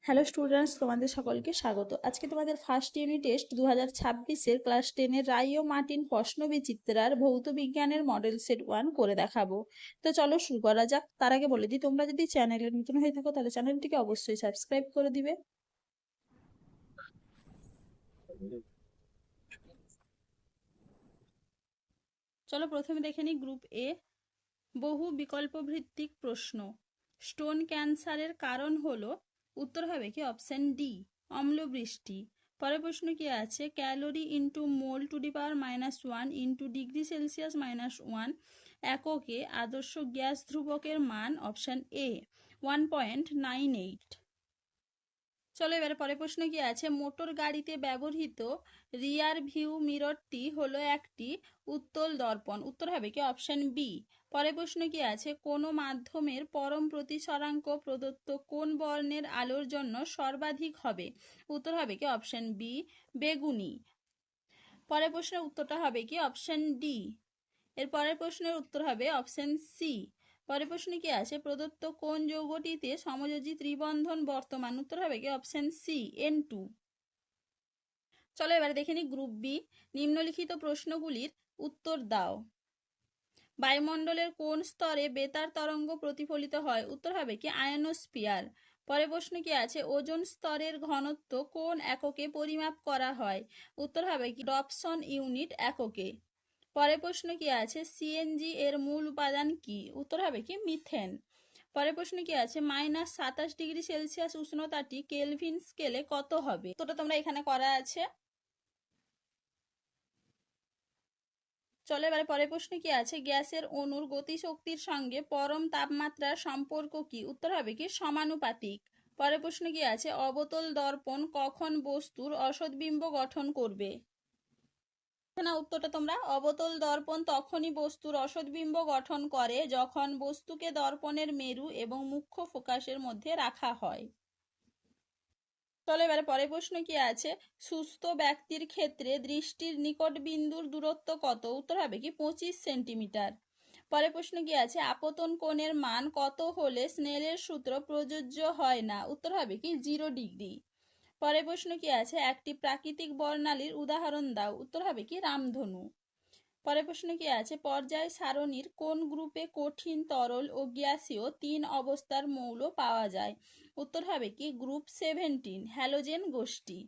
Hello students, তোমাদের সকলকে স্বাগত। আজকে তোমাদের ফার্স্ট ইউনিট টেস্ট 2026-এর ক্লাস 10-এর রায় ও মার্টিন প্রশ্ন বিচিত্রার ভৌত বিজ্ঞানের মডেল সেট 1 করে দেখাবো। তো চলো শুরু করা যাক। তার আগে বলে দিই, তোমরা যদি চ্যানেলে নতুন হয়ে থাকো তাহলে চ্যানেলটিকে অবশ্যই সাবস্ক্রাইব করে দিবে। চলো প্রথমে দেখে নিই গ্রুপ এ, বহু বিকল্প ভিত্তিক প্রশ্ন। স্টোন ক্যান্সারের কারণ হলো, উত্তর হবে কি অপশন ডি, অম্লবৃষ্টি। পরের প্রশ্ন কি আছে, calorie into mole to the power -1 into degree Celsius -1 এককে আদর্শ গ্যাস ধ্রুবকের মান, অপশন এ 1.98। চলো এবার পরের প্রশ্ন কি আছে, মোটর গাড়িতে ব্যবহৃত রিয়ার ভিউ মিররটি হলো একটি উত্তল দর্পণ। উত্তর হবে কি অপশন বি। পরের প্রশ্ন কি আছে, কোনো মাধ্যমের পরম প্রতিসরাঙ্ক প্রদত্ত কোন বর্ণের আলোর জন্য সর্বাধিক হবে? উত্তর হবে কি অপশন বি, বেগুনি। পরের প্রশ্নের উত্তরটা হবে কি অপশন ডি। এর পরের প্রশ্নের উত্তর হবে অপশন সি। পরের প্রশ্নে কি আছে, প্রদত্ত কোন যৌগটিতে সমযোজী ত্রিবন্ধন বর্তমান? উত্তর হবে কি অপশন সি, N2। চলো এবারে দেখে নিই গ্রুপ বি, নিম্নলিখিত প্রশ্নগুলির উত্তর দাও। বায়ুমণ্ডলের কোন স্তরে বেতার তরঙ্গ প্রতিফলিত হয়? উত্তর হবে কি আয়নোস্ফিয়ার। পরের প্রশ্ন কি আছে, ওজোন স্তরের ঘনত্ব কোন এককে পরিমাপ করা হয়? উত্তর হবে কি ডপসন ইউনিট এককে। পরের প্রশ্ন কি আছে, সিএনজি এর মূল উপাদান কি? উত্তর হবে কি মিথেন। পরের প্রশ্ন কি আছে, -27°C উষ্ণতাটি কেলভিন স্কেলে কত হবে? উত্তরটা তোমরা এখানে করা আছে। চলো এবারে পরের প্রশ্ন কি আছে, গ্যাসের অণুর গতিশক্তির সঙ্গে পরম তাপমাত্রার সম্পর্ক কি? উত্তর হবে কি সমানুপাতিক। পরের প্রশ্ন কি আছে, অবতল দর্পণ কখন বস্তুর অসৎবিম্ব গঠন করবে? না, উত্তরটা তোমরা, অবতল দর্পণ তখনই বস্তুর অসৎবিম্ব গঠন করে যখন বস্তুকে দর্পণের মেরু এবং মুখ্য ফোকাসের মধ্যে রাখা হয়। চলো এবারে পরের প্রশ্ন কি আছে, সুস্থ ব্যক্তির ক্ষেত্রে দৃষ্টির নিকট বিন্দুর দূরত্ব কত? উত্তর হবে কি 25 সেন্টিমিটার। পরের প্রশ্ন কি আছে, আপতন কোণের মান কত হলে স্নেলের সূত্র প্রযোজ্য হয় না? উত্তর হবে কি 0 ডিগ্রি। পরের প্রশ্ন কি আছে, একটি প্রাকৃতিক বর্ণালীর উদাহরণ দাও? উত্তর হবে কি রামধনু। পরের প্রশ্ন কি আছে, পর্যায় সারণীর কোন গ্রুপে কঠিন, তরল ও গ্যাসীয় 3 অবস্থার মৌল পাওয়া যায়? উত্তর হবে কি গ্রুপ 17, হ্যালোজেন গোষ্ঠী।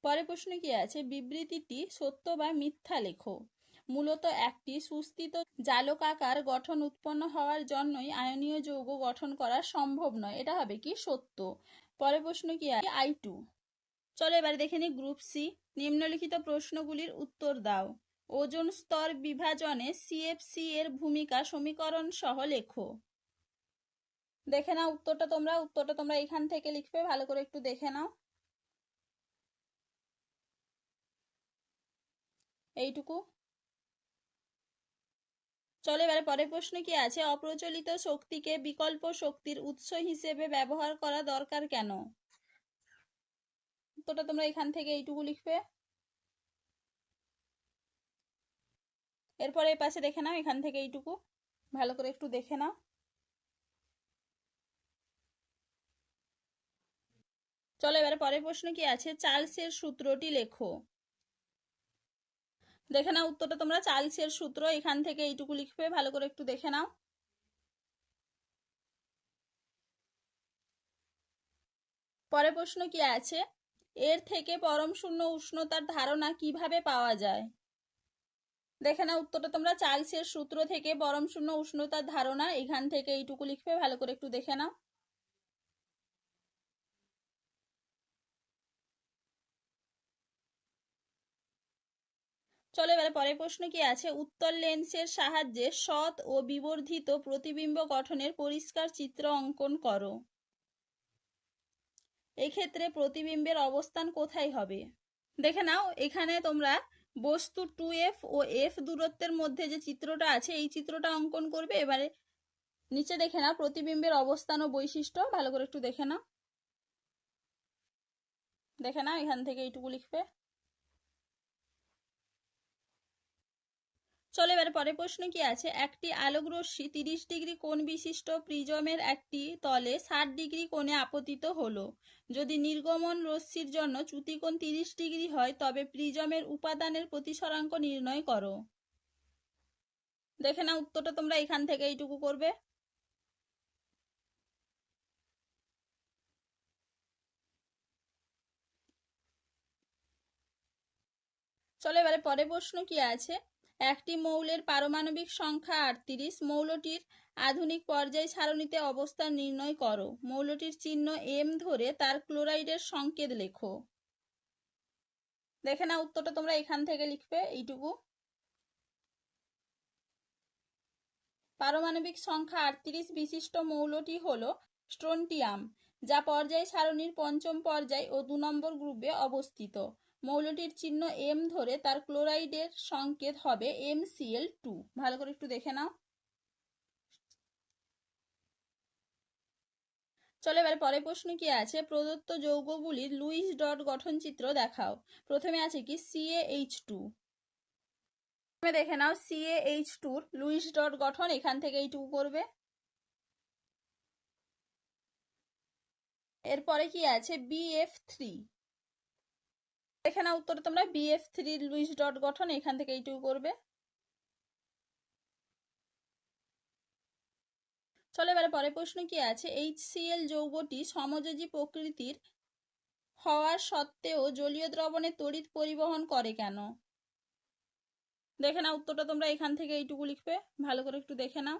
পরের প্রশ্ন কি আছে, বিবৃতিটি সত্য বা মিথ্যা লেখো। মূলত একটি সুস্থিত জালকাকার গঠন উৎপন্ন হওয়ার জন্যই আয়নীয় যৌগ গঠন করা সম্ভব নয়। এটা হবে কি সত্য। পরের প্রশ্ন কি আছে, I2। চলো এবারে দেখে নিই গ্রুপ সি, নিম্নলিখিত প্রশ্নগুলির উত্তর দাও। ওজোন স্তর বিভাজনে সিএফসি এর ভূমিকা সমীকরণ সহ লেখো। দেখে নাও উত্তরটা তোমরা এখান থেকে লিখবে, ভালো করে একটু দেখে নাও। এইটুকু। চলো এবারে পরের প্রশ্ন কি আছে, অপ্রচলিত শক্তিকে বিকল্প শক্তির উৎস হিসেবে ব্যবহার করা দরকার কেন? উত্তরটা তোমরা এখান থেকে এইটুকু লিখবে। এরপরে এই পাশে দেখে নাও, এখান থেকে এইটুকু ভালো করে একটু দেখে নাও। চলো এবারে পরের প্রশ্ন কি আছে, চার্লসের সূত্রটি লেখো। দেখে নাও উত্তরটা তোমরা, চার্লসের সূত্র এখান থেকে এইটুকু লিখবে, ভালো করে একটু দেখে নাও। পরের প্রশ্ন কি আছে, এর থেকে পরম শূন্য উষ্ণতার ধারণা কিভাবে পাওয়া যায়? দেখে নাও উত্তরটা তোমরা, চার্লসের সূত্র থেকে পরম শূন্য উষ্ণতার ধারণা এখান থেকে এইটুকু লিখবে, ভালো করে একটু দেখে নাও। চলো এবারে পরের প্রশ্ন কি আছে, উত্তল লেন্সের সাহায্যে সৎ ও বিবর্ধিত প্রতিবিম্ব গঠনের পরিষ্কার চিত্র অঙ্কন করো। এক্ষেত্রে প্রতিবিম্বের অবস্থান কোথায় হবে? দেখে নাও, এখানে তোমরা বস্তু 2F ও F দূরত্বের মধ্যে যে চিত্রটা আছে এই চিত্রটা অঙ্কন করবে। এবারে নিচে দেখে নাও প্রতিবিম্বের অবস্থান ও বৈশিষ্ট্য, ভালো করে একটু দেখে নাও। দেখে নাও এখান থেকে এইটুকু লিখবে। চলো এবারে পরের প্রশ্ন কি আছে, একটি আলোকরশ্মি 30 ডিগ্রি কোণ বিশিষ্ট প্রিজমের একটি তলে 60 ডিগ্রি কোণে আপতিত হলো। যদি নির্গমন রশ্মির জন্য চ্যুতিকোণ 30 ডিগ্রি হয় তবে প্রিজমের উপাদানের প্রতিসরাঙ্ক নির্ণয় করো। দেখে নাও উত্তরটা তোমরা এখান থেকে এইটুকু করবে। চলো এবারে পরের প্রশ্ন কি আছে, একটি মৌলের পারমাণবিক সংখ্যা 38, মৌলটির আধুনিক পর্যায় সারণীতে অবস্থান নির্ণয় করো। মৌলটির চিহ্ন এম ধরে তার ক্লোরাইডের সংকেত লেখো। দেখে নাও উত্তরটা তোমরা এখান থেকে লিখবে এইটুকু। পারমাণবিক সংখ্যা 38 বিশিষ্ট মৌলটি হলো স্ট্রোন্টিয়াম, যা পর্যায় সারণীর পঞ্চম পর্যায় ও 2 নম্বর গ্রুপে অবস্থিত। মৌলটির চিহ্ন এম ধরে তার ক্লোরাইডের সংকেত হবে MCl2। ভালো করে একটু দেখে নাও। চলো এবার পরের প্রশ্ন কি আছে, প্রদত্ত যৌগগুলির লুইস ডট গঠন চিত্র দেখাও। প্রথমে আছে কি CaH2। দেখে নাও CaH2 লুইস ডট গঠন, এখান থেকে এইটুকু করবে। এরপরে কি আছে BF3। দেখে নাও উত্তর তোমরা BF3 লুইস ডট গঠন, এখান থেকে এইটুকু করবে। চলো এবারে পরের প্রশ্ন কি আছে, HCl যৌগটি সমযোজী প্রকৃতির হওয়ার সত্ত্বেও জলীয় দ্রবণে তড়িৎ পরিবহন করে কেন? দেখে নাও উত্তরটা তোমরা এখান থেকে এইটুকু লিখবে। ভালো করে একটু দেখে নাও।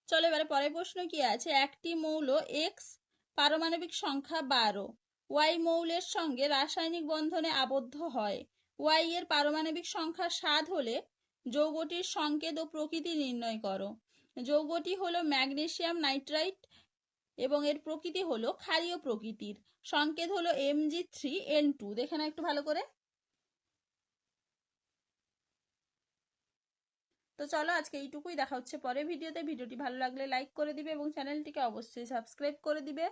চলো এবারে পরের প্রশ্ন কি আছে, একটি মৌল X পারমাণবিক সংখ্যা 12 Y মৌলের সঙ্গে রাসায়নিক বন্ধনে আবদ্ধ হয়। Y এর পারমাণবিক সংখ্যা 7 হলে যৌগটির সংকেত ও প্রকৃতি নির্ণয় করো। যৌগটি হলো ম্যাগনেসিয়াম নাইট্রাইট এবং এর প্রকৃতি হলো ক্ষারীয় প্রকৃতির। সংকেত হলো Mg3N2। দেখে নাও একটু ভালো করে। তো চলো আজকে এইটুকুই, দেখা হচ্ছে পরের ভিডিওতে। ভিডিওটি ভালো লাগলে লাইক করে দিবে এবং চ্যানেলটিকে অবশ্যই সাবস্ক্রাইব করে দিবে।